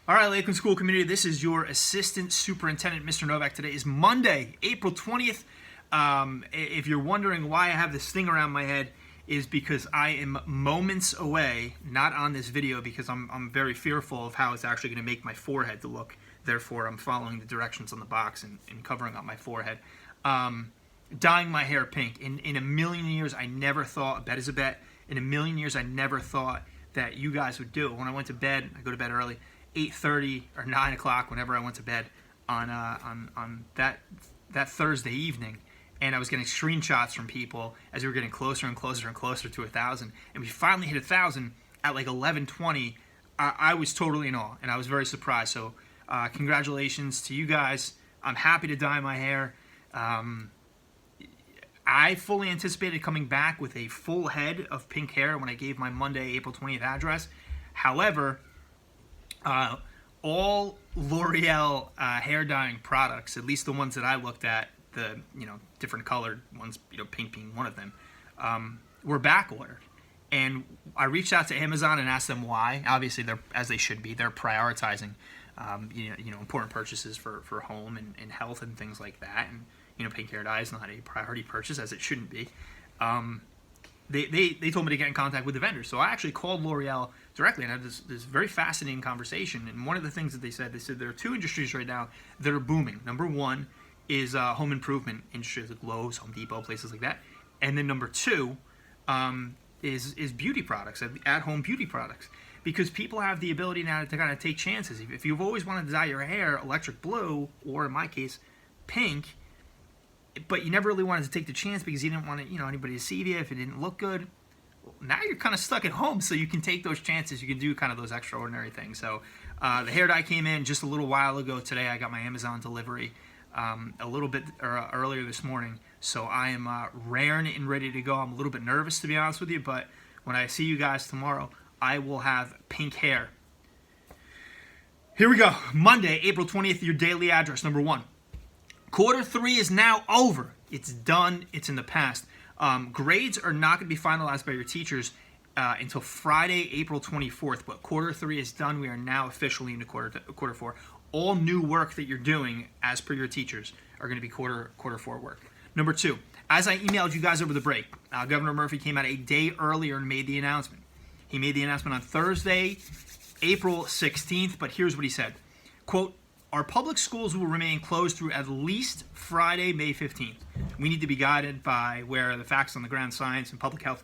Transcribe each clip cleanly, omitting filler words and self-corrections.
All right, Lakeland School community, this is your Assistant Superintendent, Mr. Novak. Today is Monday, April 20th. If you're wondering why I have this thing around my head, is because I am moments away, not on this video, because I'm very fearful of how it's actually going to make my forehead to look. Therefore, I'm following the directions on the box and covering up my forehead. Dyeing my hair pink. In a million years, I never thought, a bet is a bet, in a million years, I never thought that you guys would do it. When I went to bed, I go to bed early, 8:30 or 9 o'clock, whenever I went to bed on that Thursday evening, and I was getting screenshots from people as we were getting closer and closer and closer to 1,000, and we finally hit 1,000 at like 11:20. I was totally in awe, and I was very surprised. So congratulations to you guys. I'm happy to dye my hair. I fully anticipated coming back with a full head of pink hair when I gave my Monday, April 20th address. However, all L'Oreal hair dyeing products, at least the ones that I looked at, the different colored ones, pink being one of them, were back ordered. And I reached out to Amazon and asked them why. Obviously, they're, as they should be, they're prioritizing important purchases for home and health and things like that. And pink hair dye is not a priority purchase, as it shouldn't be. They told me to get in contact with the vendor. So I actually called L'Oreal directly and had this very fascinating conversation. And one of the things that they said there are two industries right now that are booming. Number one is home improvement industries like Lowe's, Home Depot, places like that. And then number two is beauty products, at-home beauty products. Because people have the ability now to kind of take chances. If you've always wanted to dye your hair electric blue, or in my case, pink, but you never really wanted to take the chance because you didn't want anybody to see you if it didn't look good. Well, now you're kind of stuck at home, so you can take those chances. You can do kind of those extraordinary things. So the hair dye came in just a little while ago. Today I got my Amazon delivery a little bit earlier this morning. So I am raring and ready to go. I'm a little bit nervous, to be honest with you, but when I see you guys tomorrow, I will have pink hair. Here we go. Monday, April 20th, your daily address, number one. Quarter 3 is now over. It's done. It's in the past. Grades are not going to be finalized by your teachers until Friday, April 24th, but quarter 3 is done. We are now officially into quarter 4. All new work that you're doing, as per your teachers, are going to be quarter 4 work. Number 2, as I emailed you guys over the break, Governor Murphy came out a day earlier and made the announcement. He made the announcement on Thursday, April 16th, but here's what he said. Quote, "Our public schools will remain closed through at least Friday, May 15th. We need to be guided by where the facts on the ground, science, and public health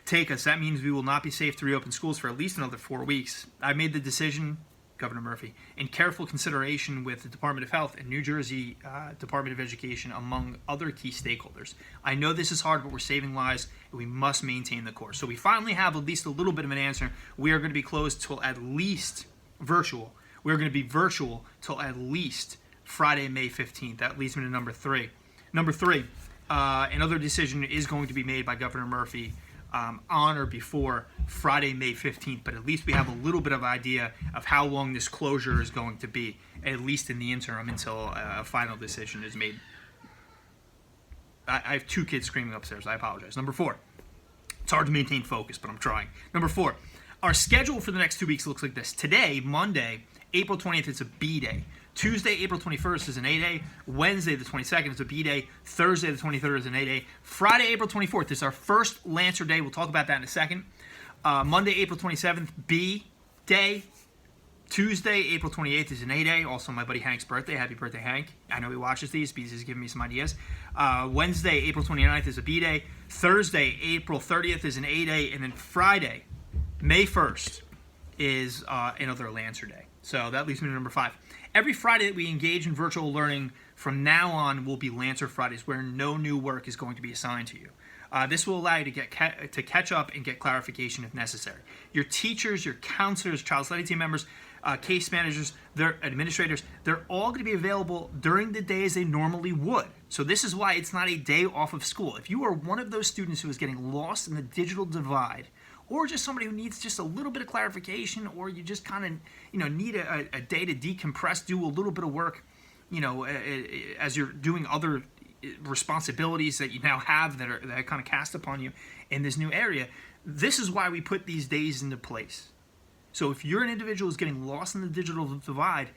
take us. That means we will not be safe to reopen schools for at least another 4 weeks. I made the decision," Governor Murphy, "in careful consideration with the Department of Health and New Jersey Department of Education, among other key stakeholders. I know this is hard, but we're saving lives, and we must maintain the course." So we finally have at least a little bit of an answer. We are going to be closed till at least virtual. We're going to be virtual till at least Friday, May 15th. That leads me to number 3. Number 3, another decision is going to be made by Governor Murphy on or before Friday, May 15th, but at least we have a little bit of idea of how long this closure is going to be, at least in the interim, until a final decision is made. I have 2 kids screaming upstairs. I apologize. Number 4, it's hard to maintain focus, but I'm trying. Number 4, our schedule for the next 2 weeks looks like this. Today, Monday, April 20th, it's a B day. Tuesday, April 21st is an A day. Wednesday, the 22nd is a B day. Thursday, the 23rd is an A day. Friday, April 24th is our first Lancer day. We'll talk about that in a second. Monday, April 27th, B day. Tuesday, April 28th is an A day. Also, my buddy Hank's birthday. Happy birthday, Hank. I know he watches these because he's giving me some ideas. Wednesday, April 29th is a B day. Thursday, April 30th is an A day. And then Friday, May 1st is another Lancer day. So that leads me to number 5. Every Friday that we engage in virtual learning from now on will be Lancer Fridays, where no new work is going to be assigned to you. This will allow you to catch up and get clarification if necessary. Your teachers, your counselors, child study team members, case managers, their administrators, they're all going to be available during the day as they normally would. So this is why it's not a day off of school. If you are one of those students who is getting lost in the digital divide, or just somebody who needs just a little bit of clarification, or you just kind of need a day to decompress, do a little bit of work, as you're doing other responsibilities that you now have that are kind of cast upon you in this new area. This is why we put these days into place. So if you're an individual who's getting lost in the digital divide,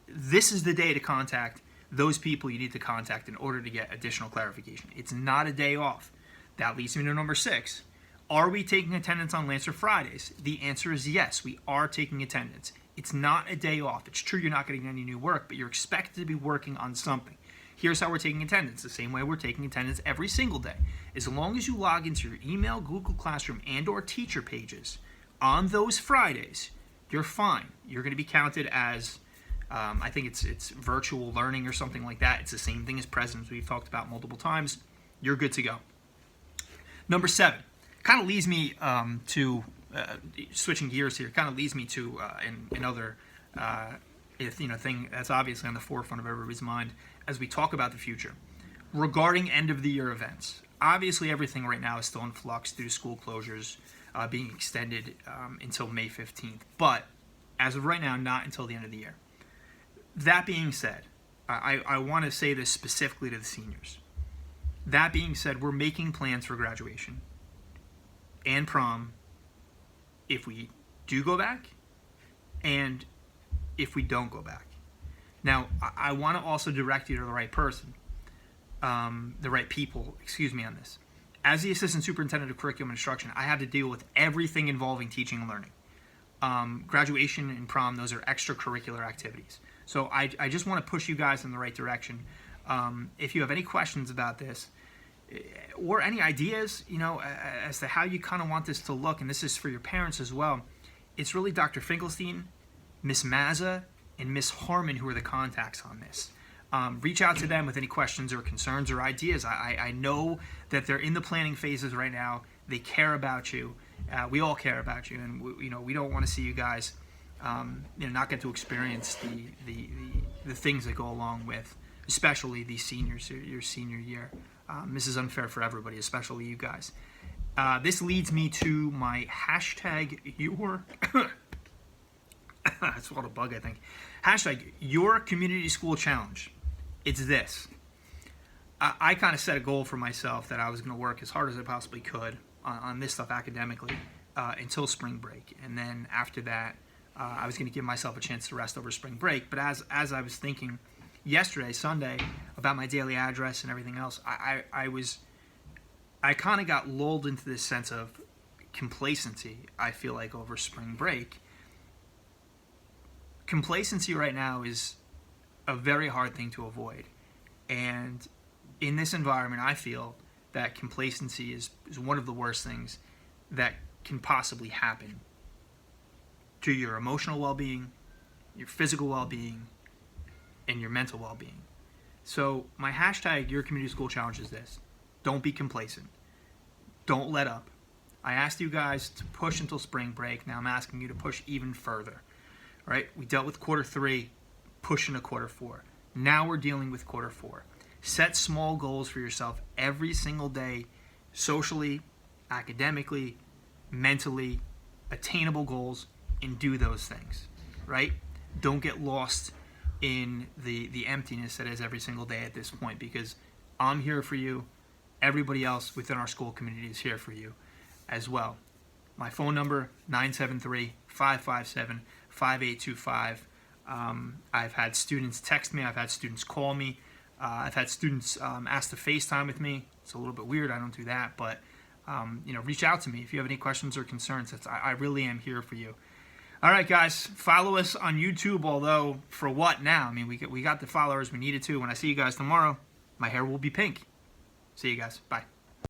this is the day to contact those people you need to contact in order to get additional clarification. It's not a day off. That leads me to number 6. Are we taking attendance on Lancer Fridays? The answer is yes, we are taking attendance. It's not a day off. It's true you're not getting any new work, but you're expected to be working on something. Here's how we're taking attendance, the same way we're taking attendance every single day. As long as you log into your email, Google Classroom, and or teacher pages on those Fridays, you're fine. You're going to be counted as, I think it's virtual learning or something like that. It's the same thing as presence we've talked about multiple times. You're good to go. Number 7, kind of leads me to, switching gears here, kind of leads me to another thing that's obviously on the forefront of everybody's mind as we talk about the future. Regarding end-of-the-year events, obviously everything right now is still in flux due to school closures being extended until May 15th. But as of right now, not until the end of the year. That being said, I want to say this specifically to the seniors. That being said, we're making plans for graduation and prom if we do go back and if we don't go back. Now, I want to also direct you to the right person, the right people, on this. As the Assistant Superintendent of Curriculum and Instruction, I have to deal with everything involving teaching and learning. Graduation and prom, those are extracurricular activities. So I just want to push you guys in the right direction. If you have any questions about this or any ideas, as to how you kind of want this to look, and this is for your parents as well, it's really Dr. Finkelstein, Miss Mazza, and Miss Harmon who are the contacts on this. Reach out to them with any questions or concerns or ideas. I know that they're in the planning phases right now. They care about you. We all care about you, and we don't want to see you guys not get to experience the things that go along with, especially these seniors, your senior year. This is unfair for everybody, especially you guys. This leads me to my hashtag your that's called a bug, I think. Hashtag your community school challenge. It's this. I kind of set a goal for myself that I was going to work as hard as I possibly could on this stuff academically until spring break. And then after that, I was going to give myself a chance to rest over spring break. But as I was thinking yesterday, Sunday, about my daily address and everything else, I kind of got lulled into this sense of complacency, I feel like, over spring break. Complacency right now is a very hard thing to avoid. And in this environment, I feel that complacency is one of the worst things that can possibly happen to your emotional well-being, your physical well-being, and your mental well-being. So my hashtag, your community school challenge, is this. Don't be complacent. Don't let up. I asked you guys to push until spring break. Now I'm asking you to push even further. Right? We dealt with quarter 3, push into quarter 4. Now we're dealing with quarter 4. Set small goals for yourself every single day, socially, academically, mentally, attainable goals, and do those things. Right? Don't get lost in the emptiness that is every single day at this point, because I'm here for you. Everybody else within our school community is here for you as well. My phone number, 973-557-5825. I've had students text me. I've had students call me. I've had students ask to FaceTime with me. It's a little bit weird. I don't do that. But, reach out to me if you have any questions or concerns. I really am here for you. All right, guys. Follow us on YouTube, although for what now? I mean, we got the followers we needed to. When I see you guys tomorrow, my hair will be pink. See you guys. Bye.